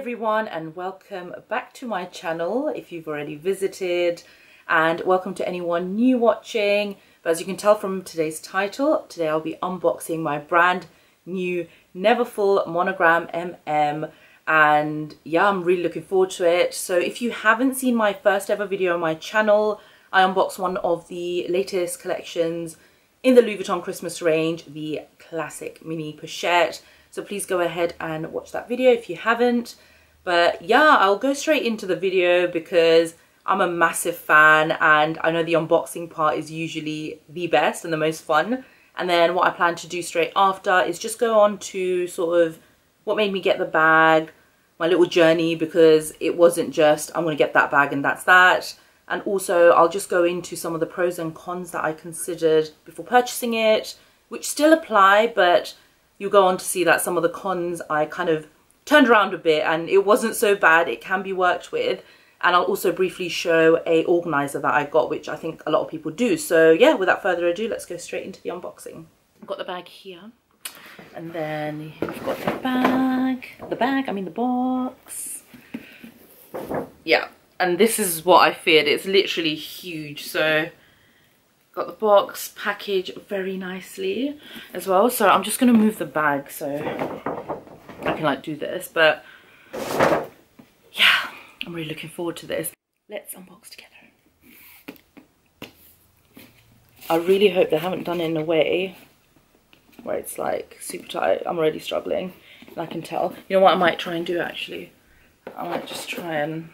everyone, and welcome back to my channel if you've already visited, and welcome to anyone new watching. But as you can tell from today's title, today I'll be unboxing my brand new Neverfull Monogram MM, and yeah, I'm really looking forward to it. So if you haven't seen my first ever video on my channel, I unboxed one of the latest collections in the Louis Vuitton Christmas range, the classic mini pochette. So please go ahead and watch that video if you haven't. But yeah, I'll go straight into the video because I'm a massive fan, and I know the unboxing part is usually the best and the most fun. And then what I plan to do straight after is just go on to sort of what made me get the bag, my little journey, because it wasn't just I'm going to get that bag and that's that. And also I'll just go into some of the pros and cons that I considered before purchasing it, which still apply, but you'll go on to see that some of the cons I kind of turned around a bit and it wasn't so bad. It can be worked with. And I'll also briefly show a organizer that I got, which I think a lot of people do. So yeah, without further ado, let's go straight into the unboxing. I've got the bag here, and then you've got the box. Yeah, and this is what I feared. It's literally huge. So got the box packaged very nicely as well. So I'm just going to move the bag so I can like do this. But yeah, I'm really looking forward to this. Let's unbox together. I really hope they haven't done it in a way where it's like super tight. I'm already struggling, and I can tell. You know what I might try and do actually? I might just try and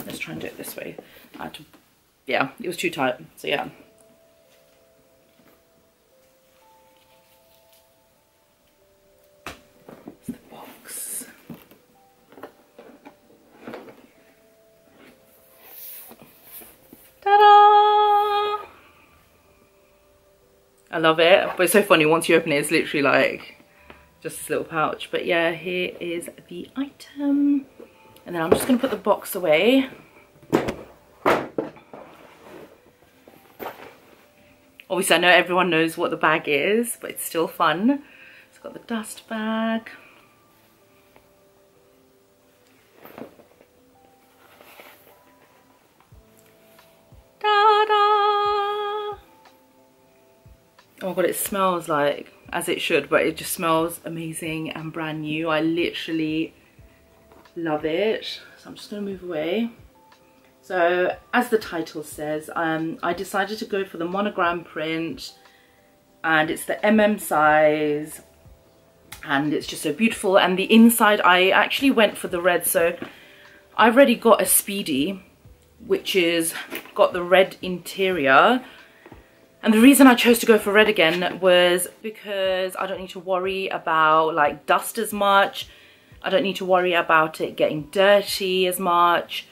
let's try and do it this way. I had to, yeah, it was too tight, so yeah. It's the box. Ta-da! I love it, but it's so funny, once you open it, it's literally like just this little pouch. But yeah, here is the item. And then I'm just going to put the box away. Obviously, I know everyone knows what the bag is, but it's still fun. It's got the dust bag. Ta-da! Oh my god, it smells like, as it should, but it just smells amazing and brand new. I literally love it. So I'm just going to move away. So as the title says, I decided to go for the monogram print, and it's the MM size, and it's just so beautiful. And the inside, I actually went for the red. So I've already got a Speedy, which is got the red interior. And the reason I chose to go for red again was because I don't need to worry about like dust as much. I don't need to worry about it getting dirty as much.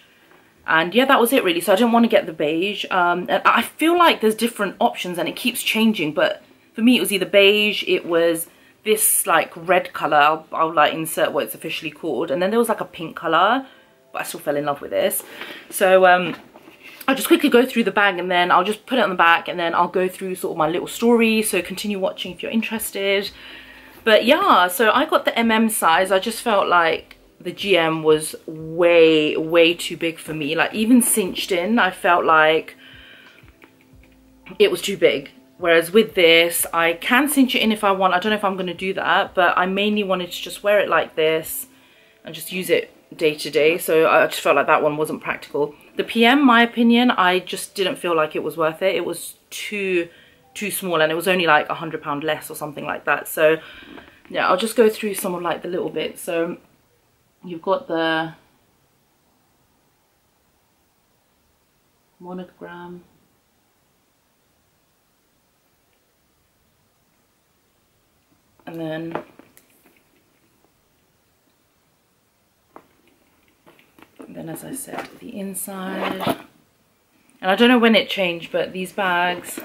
And yeah, that was it really. So I didn't want to get the beige. And I feel like there's different options and it keeps changing. But for me, it was either beige, it was this like red color. I'll like insert what it's officially called. And then there was like a pink color, but I still fell in love with this. So I'll just quickly go through the bag, and then I'll just put it on the back, and then I'll go through sort of my little story. So continue watching if you're interested. But yeah, so I got the MM size. I just felt like the GM was way too big for me. Like even cinched in, I felt like it was too big. Whereas with this, I can cinch it in if I want. I don't know if I'm going to do that, but I mainly wanted to just wear it like this and just use it day to day. So I just felt like that one wasn't practical. The PM, my opinion, I just didn't feel like it was worth it. It was too small, and it was only like £100 less or something like that. So yeah, I'll just go through some of like the little bits. So you've got the monogram, and then as I said, the inside. And I don't know when it changed, but these bags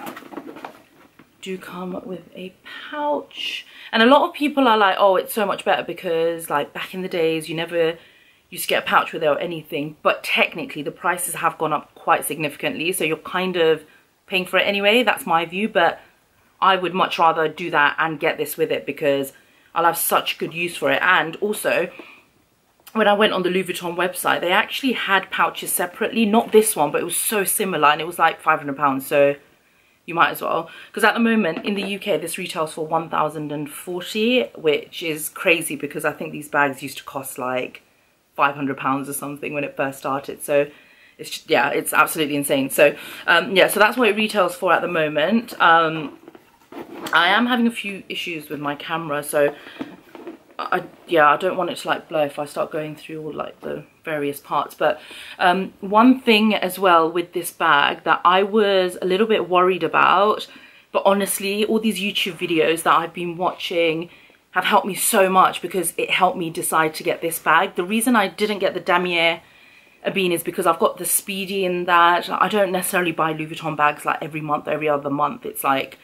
do come with a pouch. And a lot of people are like, oh, it's so much better because like back in the days you never used to get a pouch with it or anything. But technically the prices have gone up quite significantly, so you're kind of paying for it anyway. That's my view. But I would much rather do that and get this with it because I'll have such good use for it. And also, when I went on the Louis Vuitton website, they actually had pouches separately, not this one, but it was so similar, and it was like £500, so you might as well. Because at the moment in the UK, this retails for 1,040, which is crazy because I think these bags used to cost like £500 or something when it first started. So it's just, yeah, it's absolutely insane. So yeah, so that's what it retails for at the moment. I am having a few issues with my camera, so I don't want it to like blur if I start going through all like the various parts. But one thing as well with this bag that I was a little bit worried about, but honestly all these YouTube videos that I've been watching have helped me so much because it helped me decide to get this bag. The reason I didn't get the Damier Ebene is because I've got the Speedy in that. I don't necessarily buy Louis Vuitton bags like every month, every other month. It's like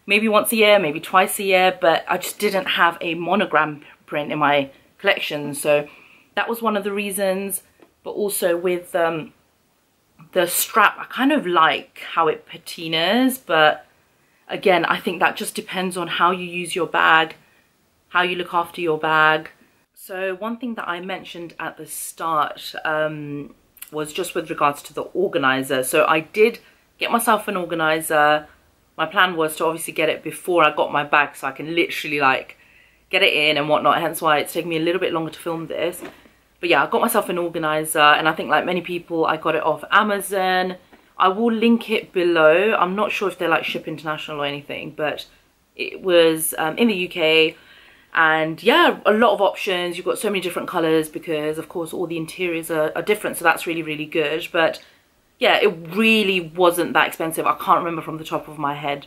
maybe once a year, maybe twice a year, but I just didn't have a Monogram print in my collection. So that was one of the reasons. But also with the strap, I kind of like how it patinas, but again, I think that just depends on how you use your bag, how you look after your bag. So one thing that I mentioned at the start was just with regards to the organizer. So I did get myself an organizer. My plan was to obviously get it before I got my bag so I can literally like get it in and whatnot, hence why it's taking me a little bit longer to film this. But yeah, I got myself an organizer, and I think like many people, I got it off Amazon. I will link it below. I'm not sure if they like ship international or anything, but it was in the UK. And yeah, a lot of options. You've got so many different colours because of course all the interiors are different, so that's really, really good. But yeah, it really wasn't that expensive. I can't remember from the top of my head.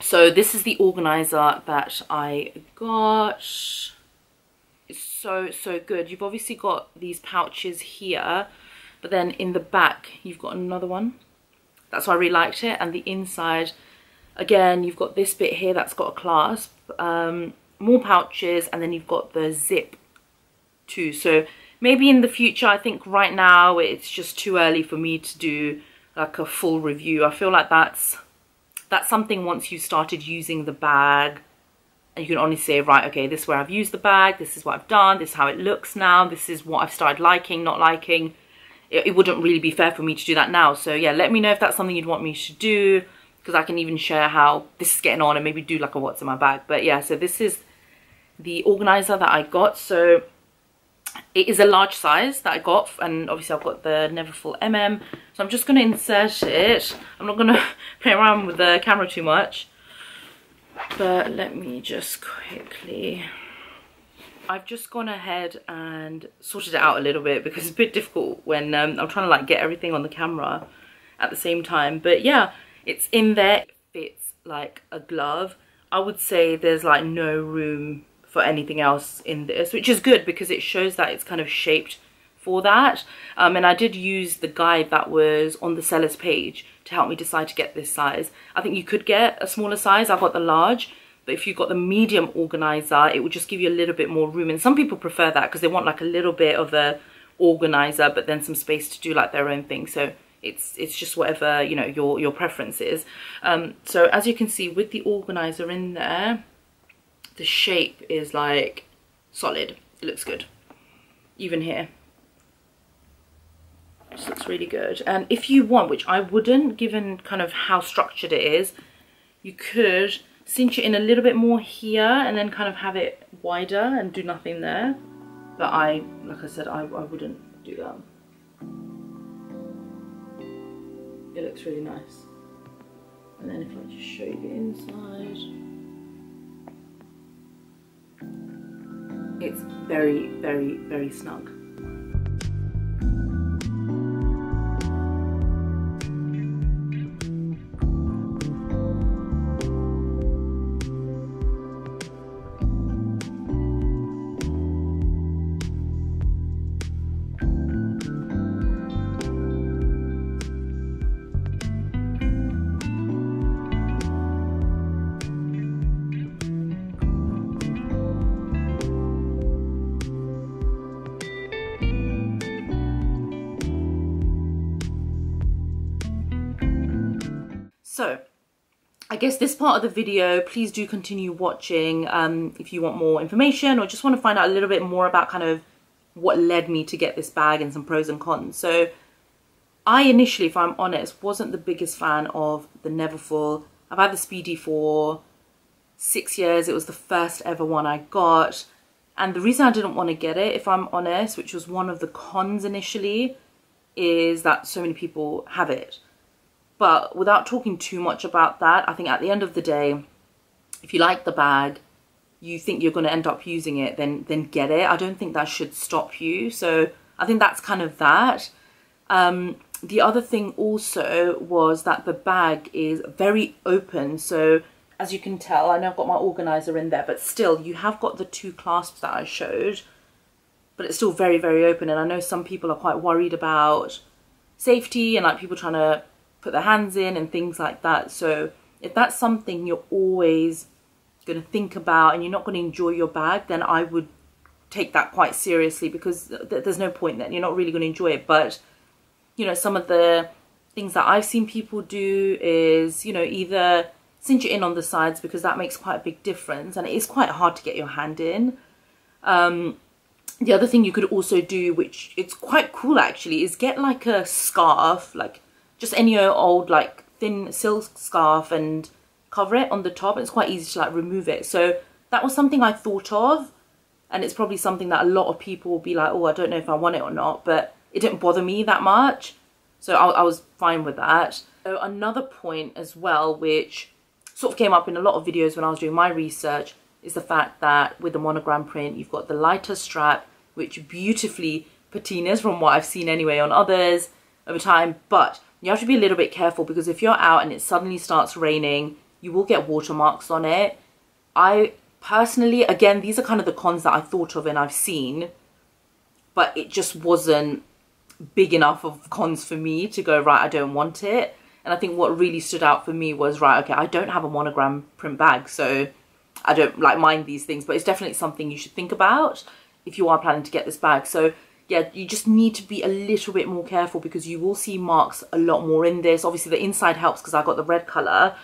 So this is the organizer that I got. It's so good. You've obviously got these pouches here, but then in the back you've got another one. That's why I really liked it. And the inside, again, you've got this bit here that's got a clasp, more pouches, and then you've got the zip too. So maybe in the future, I think right now it's just too early for me to do like a full review. I feel like that's something once you started using the bag and you can honestly say, right, okay, this is where I've used the bag, this is what I've done, this is how it looks now, this is what I've started liking, not liking. It wouldn't really be fair for me to do that now. So yeah, let me know if that's something you'd want me to do, because I can even share how this is getting on and maybe do like a what's in my bag. But yeah, so this is the organizer that I got. So it is a large size that I got, and obviously I've got the Neverfull MM. So I'm just going to insert it. I'm not going to play around with the camera too much, but let me just quickly... I've just gone ahead and sorted it out a little bit because it's a bit difficult when I'm trying to like get everything on the camera at the same time. But yeah, it's in there. It fits like a glove. I would say there's like no room for anything else in this, which is good because it shows that it's kind of shaped for that. And I did use the guide that was on the seller's page to help me decide to get this size. I think you could get a smaller size. I got the large, but if you got the medium organizer, it would just give you a little bit more room. And some people prefer that because they want like a little bit of a organizer, but then some space to do like their own thing. So it's just whatever, you know, your preference is. So as you can see with the organizer in there, the shape is like solid. It looks good. Even here. This looks really good. And if you want, which I wouldn't given kind of how structured it is, you could cinch it in a little bit more here and then kind of have it wider and do nothing there. But like I said, I wouldn't do that. It looks really nice. And then if I just show you the inside, it's very, very, very snug. So I guess this part of the video, please do continue watching if you want more information or just want to find out a little bit more about kind of what led me to get this bag and some pros and cons. So I initially, if I'm honest, wasn't the biggest fan of the Neverfull. I've had the Speedy for 6 years. It was the first ever one I got. And the reason I didn't want to get it, if I'm honest, which was one of the cons initially, is that so many people have it. But without talking too much about that, I think at the end of the day, if you like the bag, you think you're going to end up using it, then get it. I don't think that should stop you. So I think that's kind of that. The other thing also was that the bag is very open. So as you can tell, I know I've got my organizer in there, but still you have got the 2 clasps that I showed, but it's still very, very open. And I know some people are quite worried about safety and like people trying to put their hands in and things like that. So if that's something you're always going to think about and you're not going to enjoy your bag, then I would take that quite seriously, because there's no point then. You're not really going to enjoy it. But, you know, some of the things that I've seen people do is, you know, either cinch it in on the sides, because that makes quite a big difference and it is quite hard to get your hand in. The other thing you could also do, which it's quite cool actually, is get like a scarf, like just any old like thin silk scarf, and cover it on the top. It's quite easy to like remove it. So that was something I thought of, and it's probably something that a lot of people will be like, oh, I don't know if I want it or not, but it didn't bother me that much, so I was fine with that. So another point as well, which sort of came up in a lot of videos when I was doing my research, is the fact that with the monogram print, you've got the lighter strap, which beautifully patinas from what I've seen anyway on others over time. But you have to be a little bit careful, because if you're out and it suddenly starts raining, you will get watermarks on it. I personally, again, these are kind of the cons that I thought of and I've seen, but it just wasn't big enough of cons for me to go, right, I don't want it. And I think what really stood out for me was, right, okay, I don't have a monogram print bag, so I don't like mind these things, but it's definitely something you should think about if you are planning to get this bag. So yeah, you just need to be a little bit more careful, because you will see marks a lot more in this. Obviously the inside helps because I got the red color,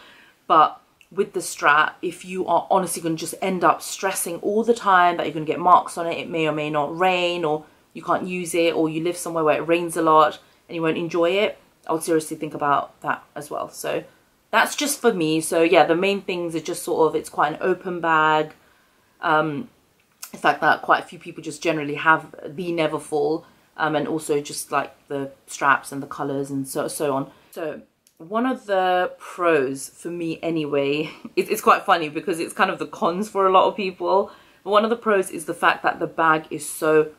but with the strap, if you are honestly going to just end up stressing all the time that you're going to get marks on it, it may or may not rain, or you can't use it, or you live somewhere where it rains a lot and you won't enjoy it, I would seriously think about that as well. So that's just for me. So yeah, the main things are just sort of, it's quite an open bag. The fact that quite a few people just generally have the Neverfull, and also just like the straps and the colors and so on. So one of the pros for me anyway, it's quite funny because it's kind of the cons for a lot of people. But one of the pros is the fact that the bag is so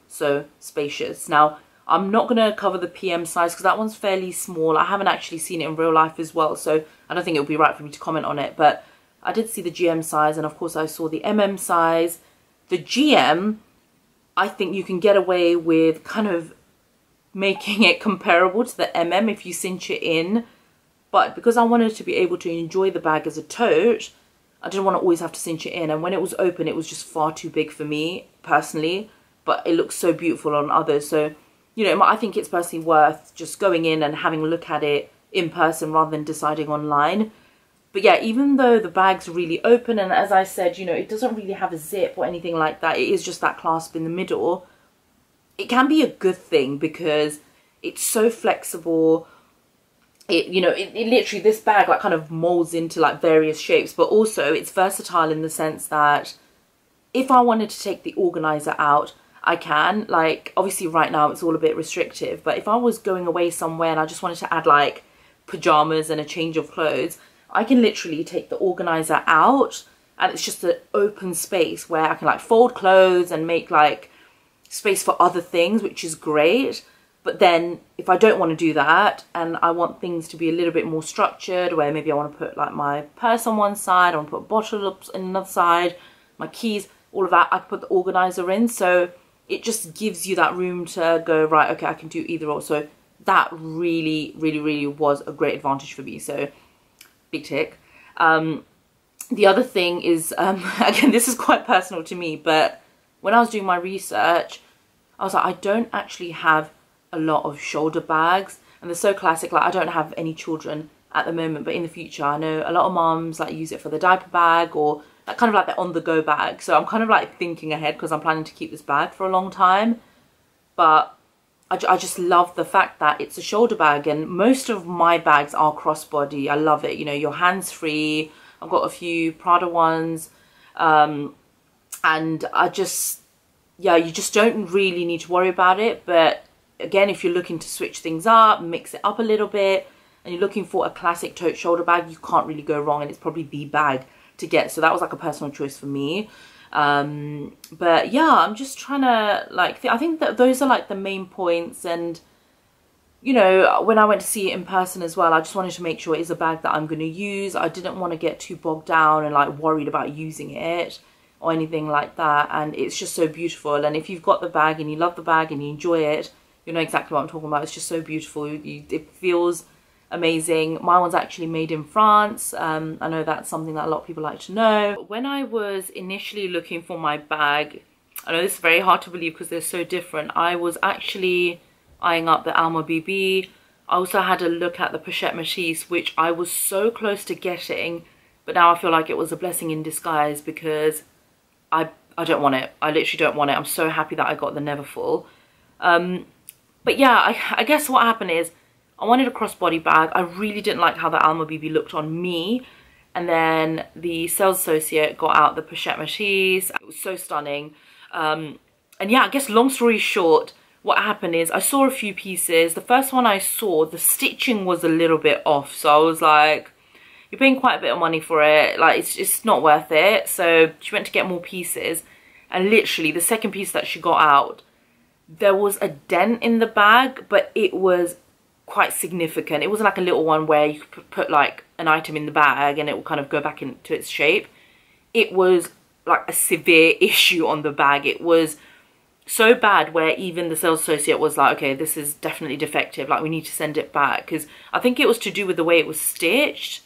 spacious. Now, I'm not going to cover the PM size because that one's fairly small. I haven't actually seen it in real life as well, so I don't think it would be right for me to comment on it. But I did see the GM size, and of course I saw the MM size. The GM, I think you can get away with kind of making it comparable to the MM if you cinch it in. But because I wanted to be able to enjoy the bag as a tote, I didn't want to always have to cinch it in. And when it was open, it was just far too big for me personally. But it looks so beautiful on others. So, you know, I think it's personally worth just going in and having a look at it in person rather than deciding online. But yeah, even though the bag's really open, and as I said, you know, it doesn't really have a zip or anything like that. It is just that clasp in the middle. It can be a good thing because it's so flexible. It, you know, it literally, this bag like kind of molds into like various shapes, but also it's versatile in the sense that if I wanted to take the organizer out, I can. Like, obviously right now it's all a bit restrictive, but if I was going away somewhere and I just wanted to add like pajamas and a change of clothes, I can literally take the organizer out and it's just an open space where I can like fold clothes and make like space for other things, which is great. But then if I don't want to do that and I want things to be a little bit more structured, where maybe I want to put like my purse on one side, I want to put a bottle up on another side, my keys, all of that, I can put the organizer in. So it just gives you that room to go, right, okay, I can do either or. So that really was a great advantage for me. So big tick. The other thing is, again, this is quite personal to me, but when I was doing my research, I was like, I don't actually have a lot of shoulder bags, and they're so classic. Like, I don't have any children at the moment, but in the future I know a lot of moms like use it for the diaper bag or like kind of like the on-the-go bag. So I'm kind of like thinking ahead because I'm planning to keep this bag for a long time. But I just love the fact that it's a shoulder bag, and most of my bags are crossbody. I love it. You know, you're hands-free. I've got a few Prada ones, and I just, yeah, you just don't really need to worry about it. But again, if you're looking to switch things up, mix it up a little bit, and you're looking for a classic tote shoulder bag, you can't really go wrong, and it's probably the bag to get. So that was like a personal choice for me. But yeah, I'm just trying to like I think that those are like the main points. And you know, when I went to see it in person as well, I just wanted to make sure it is a bag that I'm going to use. I didn't want to get too bogged down and like worried about using it or anything like that. And it's just so beautiful, and if you've got the bag and you love the bag and you enjoy it, you know exactly what I'm talking about. It's just so beautiful. It feels amazing. My one's actually made in France. I know that's something that a lot of people like to know. When I was initially looking for my bag, I know this is very hard to believe because they're so different. I was actually eyeing up the Alma BB. I also had a look at the Pochette Matisse, which I was so close to getting, but now I feel like it was a blessing in disguise because I don't want it. I literally don't want it. I'm so happy that I got the Neverfull. But yeah, I guess what happened is I wanted a crossbody bag. I really didn't like how the Alma BB looked on me. And then the sales associate got out the Pochette Matisse. It was so stunning. And yeah, I guess long story short, what happened is I saw a few pieces. The first one I saw, the stitching was a little bit off. So I was like, you're paying quite a bit of money for it. Like, it's just not worth it. So she went to get more pieces. And literally, the second piece that she got out, there was a dent in the bag, but it was quite significant. It wasn't like a little one where you could put like an item in the bag and it will kind of go back into its shape. It was like a severe issue on the bag. It was so bad where even the sales associate was like, okay, this is definitely defective, like we need to send it back. Because I think it was to do with the way it was stitched,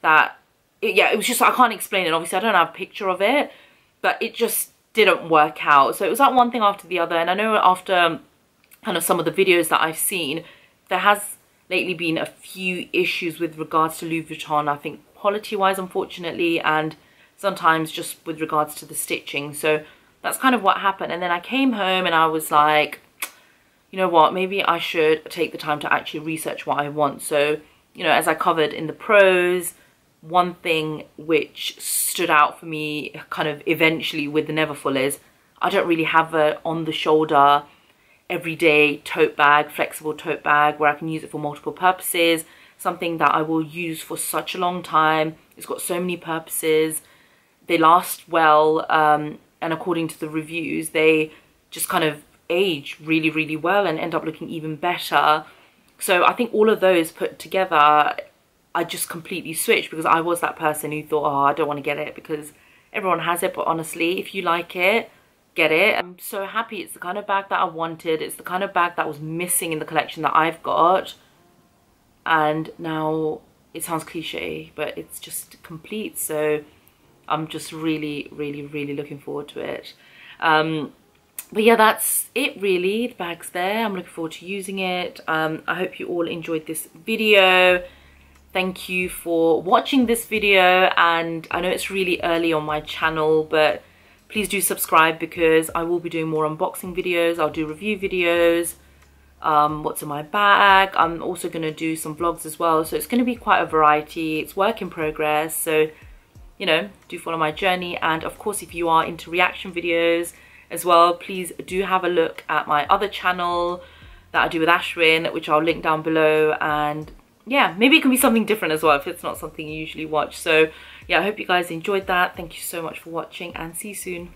that yeah, it was just, I can't explain it. Obviously I don't have a picture of it, but it just didn't work out. So it was like one thing after the other. And I know after kind of some of the videos that I've seen, there has lately been a few issues with regards to Louis Vuitton, I think quality-wise, unfortunately, and sometimes just with regards to the stitching. So that's kind of what happened. And then I came home and I was like, you know what, maybe I should take the time to actually research what I want. So, you know, as I covered in the pros, one thing which stood out for me kind of eventually with the Neverfull is I don't really have a on-the-shoulder everyday tote bag, flexible tote bag where I can use it for multiple purposes, something that I will use for such a long time. It's got so many purposes, they last well, and according to the reviews they just kind of age really, really well and end up looking even better. So I think all of those put together, I just completely switched, because I was that person who thought, oh, I don't want to get it because everyone has it. But honestly, if you like it, get it. I'm so happy. It's the kind of bag that I wanted. It's the kind of bag that was missing in the collection that I've got. And now it sounds cliche, but it's just complete. So I'm just really, really, really looking forward to it. But yeah, that's it really. The bag's there. I'm looking forward to using it. I hope you all enjoyed this video. Thank you for watching this video. And I know it's really early on my channel, but please do subscribe because I will be doing more unboxing videos. I'll do review videos, what's in my bag. I'm also going to do some vlogs as well. So it's going to be quite a variety. It's work in progress. So, you know, do follow my journey. And of course, if you are into reaction videos as well, please do have a look at my other channel that I do with Ashwin, which I'll link down below. And yeah, maybe it can be something different as well if it's not something you usually watch. So yeah, I hope you guys enjoyed that. Thank you so much for watching and see you soon.